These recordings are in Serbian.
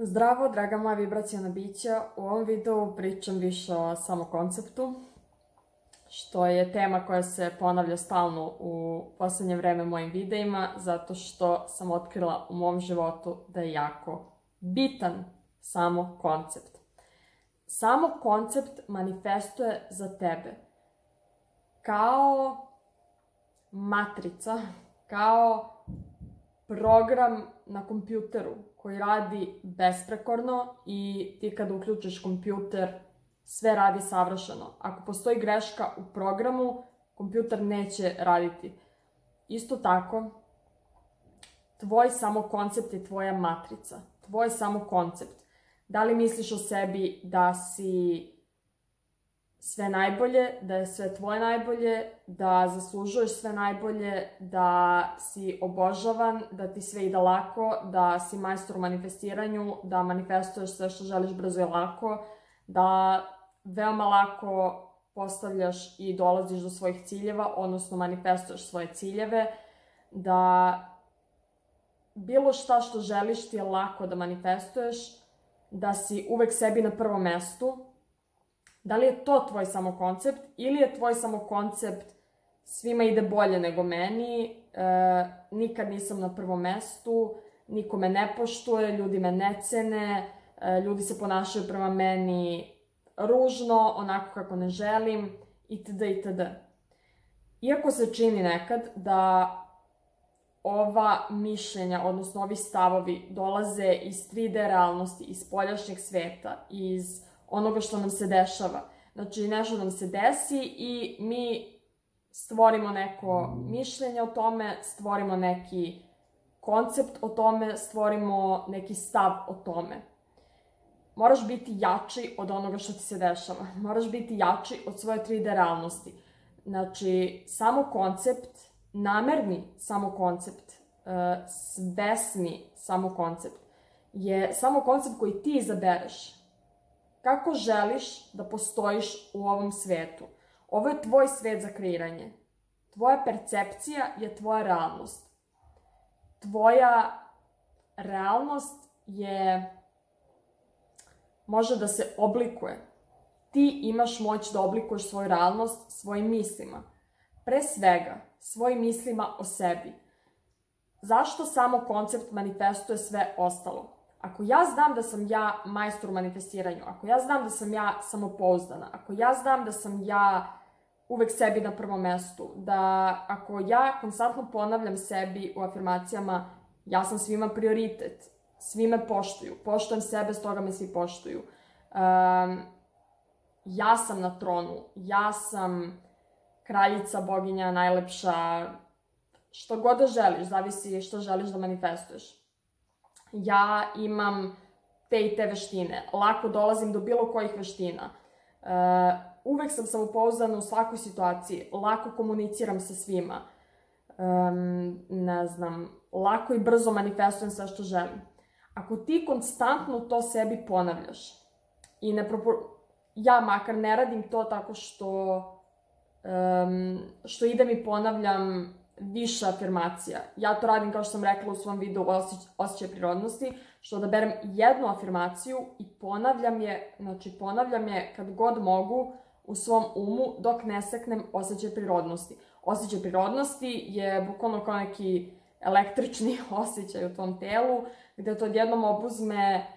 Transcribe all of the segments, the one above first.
Zdravo, draga moja vibracijona bića. U ovom videu pričam više o samokonceptu, što je tema koja se ponavlja stalno u poslednje vreme u mojim videima, zato što sam otkrila u mom životu da je jako bitan samokoncept. Samokoncept manifestuje za tebe kao matrica, kao program na kompjuteru koji radi besprekorno i ti kada uključiš kompjuter sve radi savršeno. Ako postoji greška u programu, kompjuter neće raditi. Isto tako, tvoj samokoncept je tvoja matrica, tvoj samokoncept. Da li misliš o sebi da si sve najbolje, da je sve tvoje najbolje, da zaslužuješ sve najbolje, da si obožavan, da ti sve ide lako, da si majstor u manifestiranju, da manifestuješ sve što želiš brzo i lako, da veoma lako postavljaš i dolaziš do svojih ciljeva, odnosno manifestuješ svoje ciljeve, da bilo šta što želiš ti je lako da manifestuješ, da si uvek sebi na prvom mestu. Da li je to tvoj samokoncept ili je tvoj samokoncept svima ide bolje nego meni, nikad nisam na prvom mestu, niko me ne poštuje, ljudi me ne cene, ljudi se ponašaju prema meni ružno, onako kako ne želim, itd. itd. Iako se čini nekad da ova mišljenja, odnosno ovi stavovi dolaze iz 3D realnosti, iz spoljašnjeg sveta, iz onoga što nam se dešava. Znači, nešto nam se desi i mi stvorimo neko mišljenje o tome, stvorimo neki koncept o tome, stvorimo neki stav o tome. Moraš biti jači od onoga što ti se dešava. Moraš biti jači od svoje 3D realnosti. Znači, samokoncept, namerni samokoncept, svesni samokoncept je samokoncept koji ti izabereš. Kako želiš da postojiš u ovom svetu? Ovo je tvoj svet za kreiranje. Tvoja percepcija je tvoja realnost. Tvoja realnost može da se oblikuje. Ti imaš moć da oblikuješ svoju realnost svojim mislima. Pre svega, svojim mislima o sebi. Zašto samo koncept manifestuje sve ostalo? Ako ja znam da sam ja majstor u manifestiranju, ako ja znam da sam ja samopouzdana, ako ja znam da sam ja uvek sebi na prvom mestu, da ako ja konstantno ponavljam sebi u afirmacijama ja sam svima prioritet, svi me poštuju, poštujem sebe, stoga me svi poštuju, ja sam na tronu, ja sam kraljica, boginja, najlepša, što god da želiš, zavisi što želiš da manifestuješ. Ja imam te i te veštine, lako dolazim do bilo kojih veština, uvek sam samopouzdana u svakoj situaciji, lako komuniciram sa svima, ne znam, lako i brzo manifestujem sve što želim. Ako ti konstantno to sebi ponavljaš, i ja makar ne radim to tako što idem i ponavljam više afirmacija. Ja to radim, kao što sam rekla u svom videu Osjećaj prirodnosti, što odaberem jednu afirmaciju i ponavljam je kad god mogu u svom umu dok ne seknem osjećaj prirodnosti. Osjećaj prirodnosti je bukvalno kao neki električni osjećaj u tvom telu, gde to odjednom obuzme,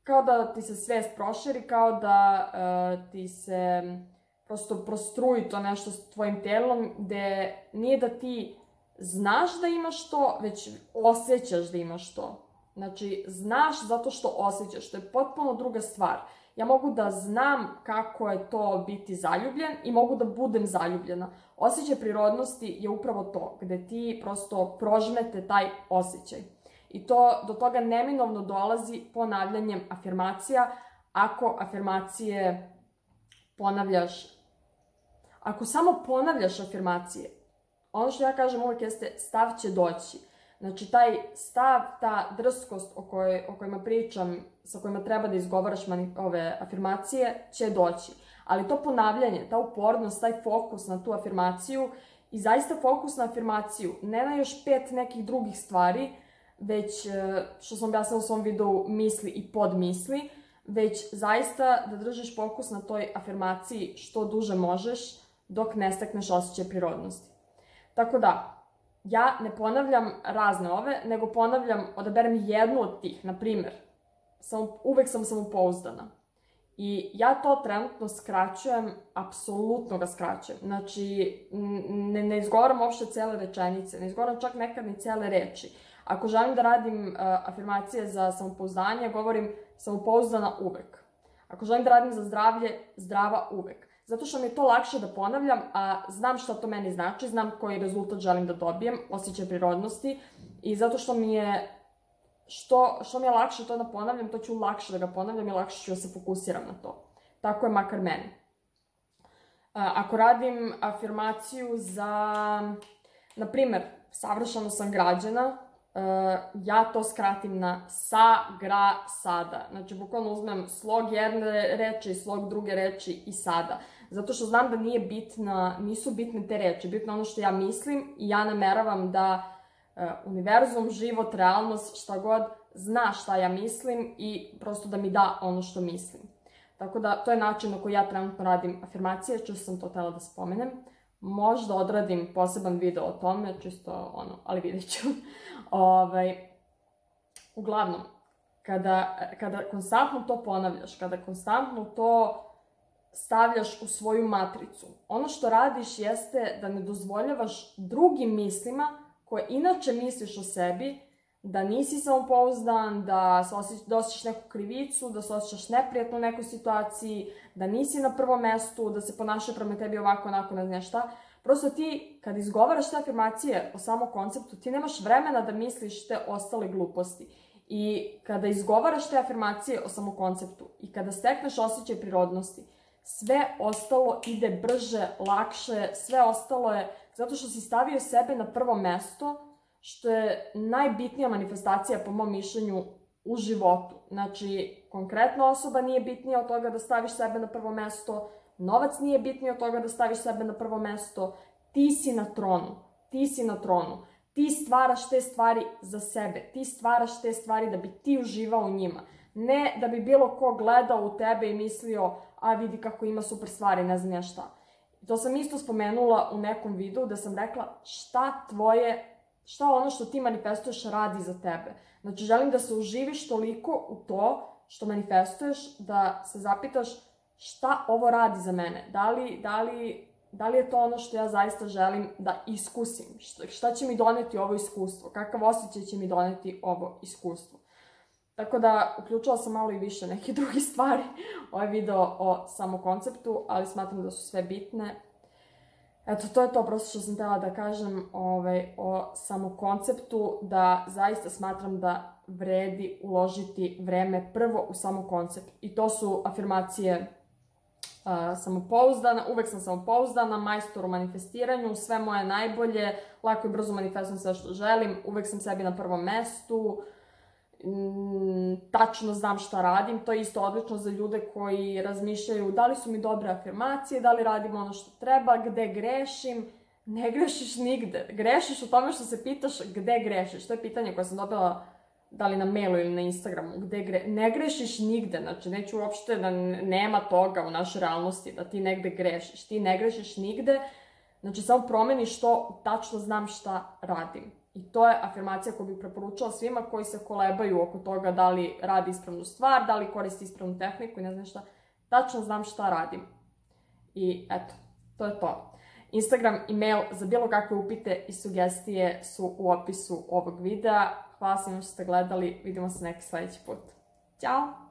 kao da ti se svest proširi, kao da ti se prosto prostruji to nešto s tvojim telom, gde nije da ti znaš da imaš to, već osjećaš da imaš to. Znači, znaš zato što osjećaš, to je potpuno druga stvar. Ja mogu da znam kako je to biti zaljubljen i mogu da budem zaljubljena. Osjećaj prirodnosti je upravo to, gde ti prosto prožmete taj osjećaj. I do toga neminovno dolazi ponavljanjem afirmacija, ako afirmacije ponavljaš. Ako samo ponavljaš afirmacije, ono što ja kažem uvek jeste stav će doći. Znači taj stav, ta drskost o kojima pričam, sa kojima treba da izgovaraš ove afirmacije, će doći. Ali to ponavljanje, ta upornost, taj fokus na tu afirmaciju i zaista fokus na afirmaciju, ne na još 5 nekih drugih stvari, već, što sam objasnila u svom videu, misli i podmisli, već zaista da držiš fokus na toj afirmaciji što duže možeš dok ne stekneš osjećaj prirodnosti. Tako da, ja ne ponavljam razne ove, nego ponavljam, odaberem jednu od tih, na primjer, uvek sam samopouzdana. I ja to trenutno skraćujem, apsolutno ga skraćujem. Znači, ne izgovaram uopšte cele rečenice, ne izgovaram čak nekad ni cele reči. Ako želim da radim afirmacije za samopouzdanje, govorim samopouzdana uvek. Ako želim da radim za zdravlje, zdrava uvek. Zato što mi je to lakše da ponavljam, a znam šta to meni znači, znam koji rezultat želim da dobijem, osjećaj prirodnosti, i zato što mi je lakše to da ponavljam, to ću lakše da ga ponavljam i lakše ću da se fokusiram na to. Tako je makar meni. Ako radim afirmaciju za, na primer, savršeno sam građena, ja to skratim na sada. Znači, bukvalno uzmem slog jedne reči i slog druge reči i sada. Zato što znam da nisu bitne te reči, bitno ono što ja mislim i ja nameravam da univerzum, život, realnost, šta god, zna šta ja mislim i prosto da mi da ono što mislim. Tako da, to je način na koji ja trenutno radim afirmacije, čisto sam to htela da spomenem. Možda odradim poseban video o tome, čisto ono, ali vidjet ću. Uglavnom, kada konstantno to ponavljaš, kada konstantno to stavljaš u svoju matricu, ono što radiš jeste da ne dozvoljavaš drugim mislima koje inače misliš o sebi, da nisi samopouzdan, da osjećaš neku krivicu, da se osjećaš neprijatno u nekoj situaciji, da nisi na prvom mestu, da se ponašaju prema tebi ovako, onako, ne znam šta. Prosto ti, kad izgovaraš te afirmacije o samom konceptu, ti nemaš vremena da misliš te ostale gluposti. I kada izgovaraš te afirmacije o samom konceptu i kada stekneš osjećaj prirodnosti, sve ostalo ide brže, lakše, sve ostalo je zato što si stavio sebe na prvo mesto, što je najbitnija manifestacija, po mom mišljenju, u životu. Znači, konkretna osoba nije bitnija od toga da staviš sebe na prvo mesto, novac nije bitniji od toga da staviš sebe na prvo mesto, ti si na tronu. Ti stvaraš te stvari za sebe, ti stvaraš te stvari da bi ti uživao u njima. Ne da bi bilo ko gledao u tebe i mislio, a vidi kako ima super stvari, ne znam ja šta. To sam isto spomenula u nekom videu da sam rekla šta ono što ti manifestuješ radi za tebe. Znači, želim da se uživiš toliko u to što manifestuješ, da se zapitaš šta ovo radi za mene. Da li je to ono što ja zaista želim da iskusim? Šta će mi doneti ovo iskustvo? Kakav osjećaj će mi doneti ovo iskustvo? Tako da, uključila sam malo i više neke druge stvari ovaj video o samokonceptu, ali smatram da su sve bitne. Eto, to je to prosto što sam htjela da kažem o samokonceptu, da zaista smatram da vredi uložiti vreme prvo u samokoncept. I to su afirmacije samopouzdana, uvek sam samopouzdana, majstor u manifestiranju, sve moje najbolje, lako i brzo manifestujem sve što želim, uvek sam sebi na prvom mestu, tačno znam šta radim. To je isto odlično za ljude koji razmišljaju da li su mi dobre afirmacije, da li radim ono što treba, gde grešim. Ne grešiš nigde. Grešiš u tome što se pitaš gde grešiš. To je pitanje koje sam dobila da li na mailu ili na Instagramu. Ne grešiš nigde. Znači, neću uopšte da nema toga u našoj realnosti da ti negde grešiš. Ti ne grešiš nigde. Znači, samo promeniš to, tačno znam šta radim. I to je afirmacija koju bih preporučila svima koji se kolebaju oko toga da li radi ispravnu stvar, da li koristi ispravnu tehniku i ne znam šta. Tačno znam šta radim. I eto, to je to. Instagram i mail za bilo kakve upite i sugestije su u opisu ovog videa. Hvala svima što ste gledali. Vidimo se neki sljedeći put. Ćao!